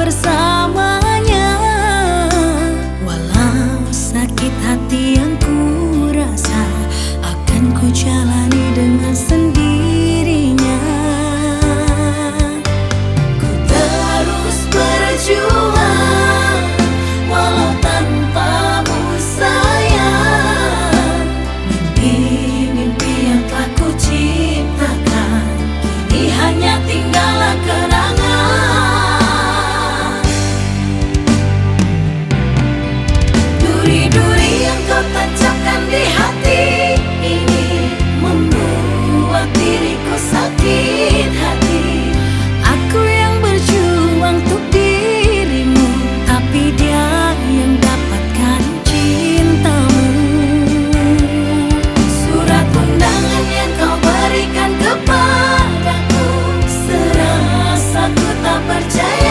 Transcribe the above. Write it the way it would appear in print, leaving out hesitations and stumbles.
bersamanya. Walau sakit hati yang ku rasa, akan ku jalani dengan sendirinya. Ku terus berjuang walau tanpamu sayang. Mimpi-mimpi yang telah ku ciptakan kini hanya tinggallah kenangan. Duri-duri yang kau tancapkan di hati ini membuat diriku sakit hati. Aku yang berjuang untuk dirimu, tapi dia yang dapatkan cintamu. Surat undangan yang kau berikan kepadaku, serasa ku tak percaya.